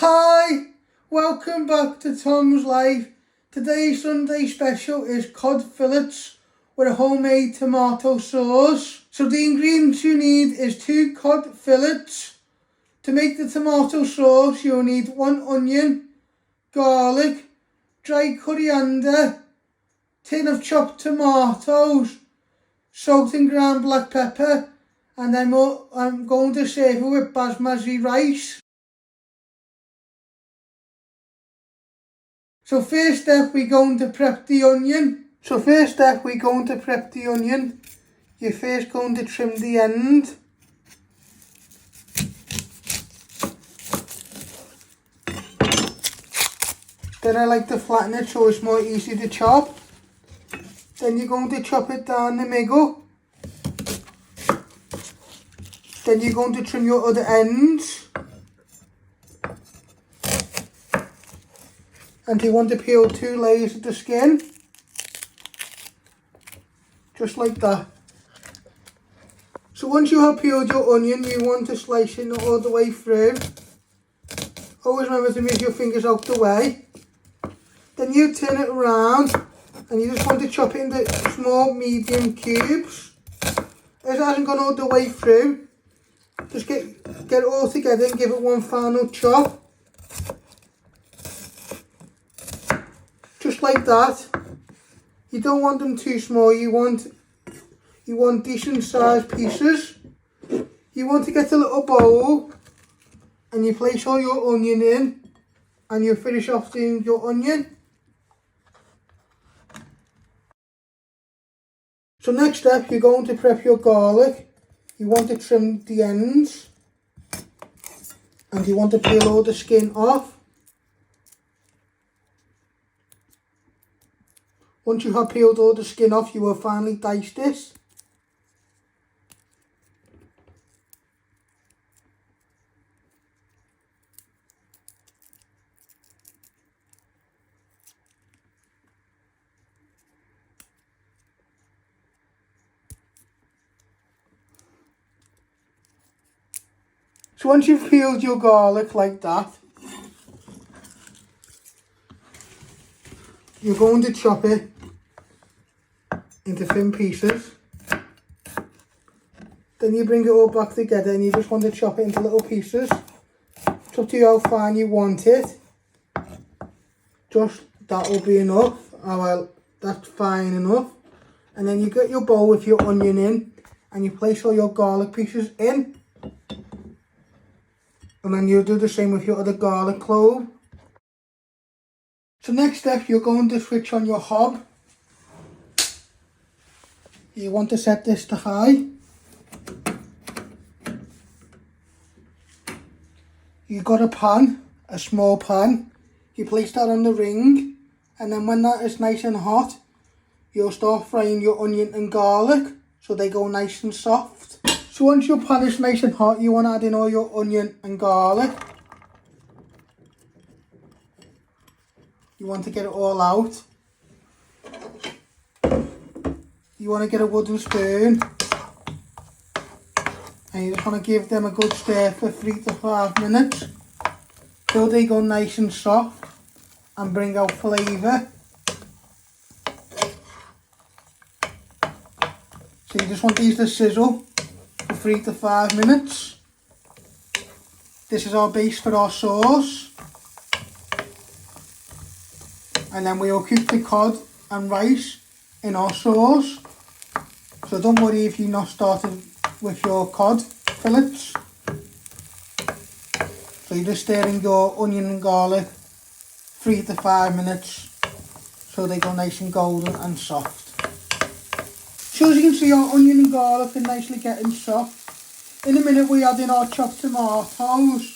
Hi, welcome back to Tom's Life. Today's Sunday special is cod fillets with a homemade tomato sauce. So the ingredients you need is 2 cod fillets. To make the tomato sauce you'll need 1 onion, garlic, dry coriander, tin of chopped tomatoes, salt and ground black pepper, and then I'm going to serve it with Basmati rice. So first step, we're going to prep the onion. You're first going to trim the end. Then I like to flatten it so it's more easy to chop. Then you're going to chop it down the middle. Then you're going to trim your other ends. And you want to peel 2 layers of the skin, just like that. So once you have peeled your onion, you want to slice it all the way through. Always remember to move your fingers out the way. Then you turn it around and you just want to chop it into small medium cubes. As it hasn't gone all the way through, just get it all together and give it one final chop. Just like that. You don't want them too small, you want decent sized pieces. You want to get a little bowl and you place all your onion in and you finish off doing your onion. So next step, you're going to prep your garlic. You want to trim the ends and you want to peel all the skin off. Once you have peeled all the skin off, you will finally dice this. So once you've peeled your garlic like that, you're going to chop it into thin pieces. Then you bring it all back together and you just want to chop it into little pieces. It's up to you how fine you want it. Just that will be enough. Oh well, that's fine enough. And then you get your bowl with your onion in and you place all your garlic pieces in. And then you'll do the same with your other garlic clove. So next step, you're going to switch on your hob. You want to set this to high. You got a pan, a small pan. You place that on the ring, and then when that is nice and hot, you'll start frying your onion and garlic so they go nice and soft. So once your pan is nice and hot, you want to add in all your onion and garlic. You want to get it all out. You want to get a wooden spoon and you just want to give them a good stir for 3 to 5 minutes till they go nice and soft and bring out flavour. So you just want these to sizzle for 3 to 5 minutes. This is our base for our sauce. And then we'll cook the cod and rice in our sauce. So don't worry if you're not started with your cod fillets. So you're just stirring your onion and garlic 3 to 5 minutes so they go nice and golden and soft. So as you can see, our onion and garlic are nicely getting soft. In a minute we add in our chopped tomatoes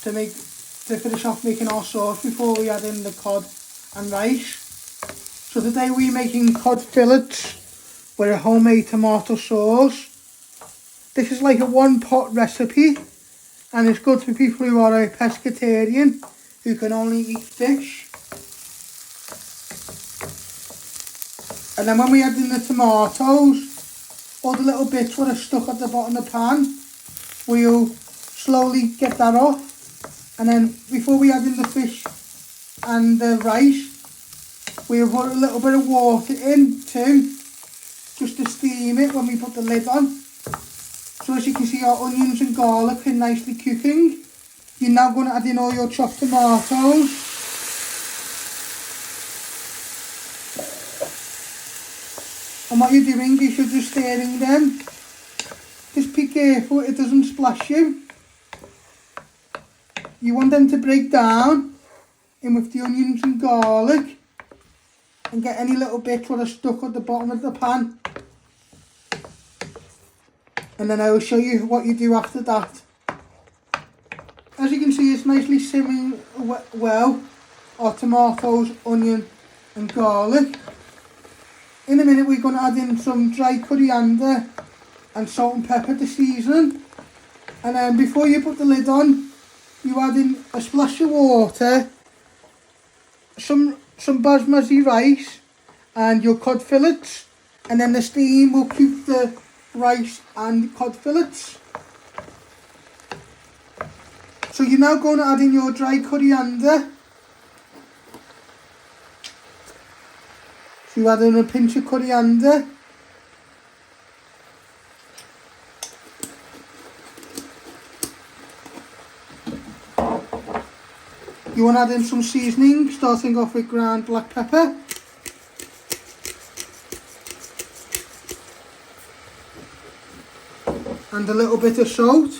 to finish off making our sauce before we add in the cod and rice. So today we're making cod fillets with a homemade tomato sauce. This is like a 1-pot recipe and it's good for people who are a pescatarian who can only eat fish. And then when we add in the tomatoes, all the little bits that are stuck at the bottom of the pan, we'll slowly get that off And then before we add in the fish and the rice, we'll put a little bit of water in too, just to steam it when we put the lid on. So as you can see, our onions and garlic are nicely cooking. You're now going to add in all your chopped tomatoes. And what you're doing is you're just stirring them. Just be careful it doesn't splash you. You want them to break down in with the onions and garlic and get any little bits that are stuck at the bottom of the pan. And then I will show you what you do after that. As you can see, it's nicely simmering well, our tomatoes, onion and garlic. In a minute we're going to add in some dry coriander and salt and pepper to season. And then before you put the lid on, you add in a splash of water, some basmati rice and your cod fillets, and then the steam will cook the rice and cod fillets. So you're now going to add in your dry coriander. So you add in a pinch of coriander. You want to add in some seasoning, starting off with ground black pepper. And a little bit of salt.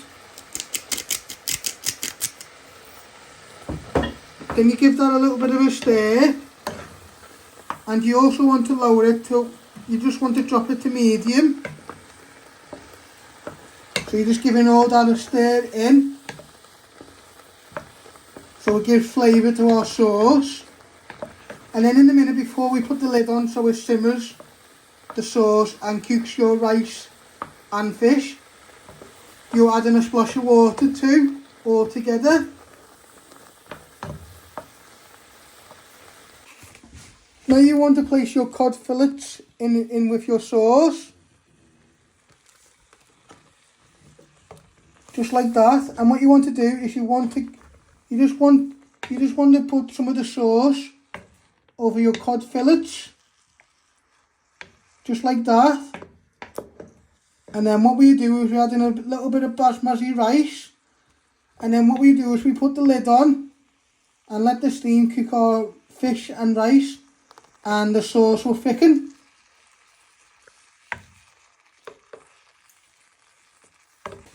Then you give that a little bit of a stir. And you also want to lower it till, you just want to drop it to medium. So you're just giving all that a stir in. So it gives flavour to our sauce. And then in the minute before we put the lid on, so it simmers the sauce and cooks your rice and fish, you add in a splash of water too, all together. Now you want to place your cod fillets in with your sauce. Just like that. And what you want to do is you just want to put some of the sauce over your cod fillets. Just like that. And then what we do is we add in a little bit of basmati rice. And then what we do is we put the lid on and let the steam cook our fish and rice, and the sauce will thicken.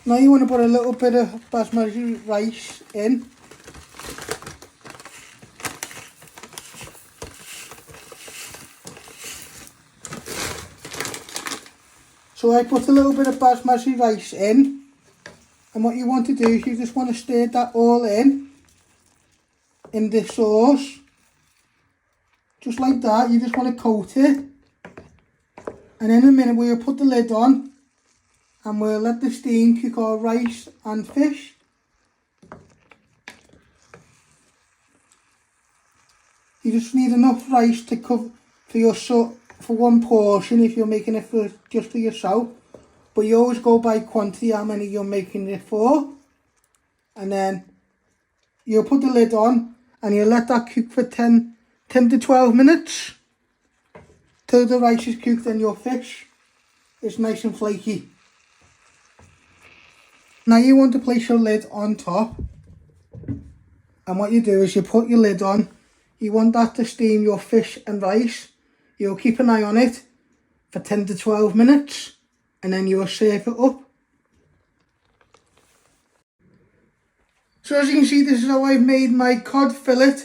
Now you want to put a little bit of basmati rice in. So I put a little bit of basmati rice in, and what you want to do is you just want to stir that all in the sauce. Just like that, you just want to coat it. And in a minute we'll put the lid on and we'll let the steam cook our rice and fish. You just need enough rice to cover for one portion if you're making it just for yourself. But you always go by quantity, how many you're making it for. And then you'll put the lid on and you'll let that cook for 10 to 12 minutes till the rice is cooked and your fish is nice and flaky. Now you want to place your lid on top, and what you do is you put your lid on. You want that to steam your fish and rice. You'll keep an eye on it for 10 to 12 minutes and then you'll serve it up. So as you can see, this is how I've made my cod fillet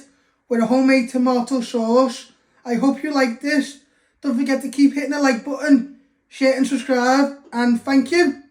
with a homemade tomato sauce. I hope you like this. Don't forget to keep hitting the like button, share and subscribe, and thank you.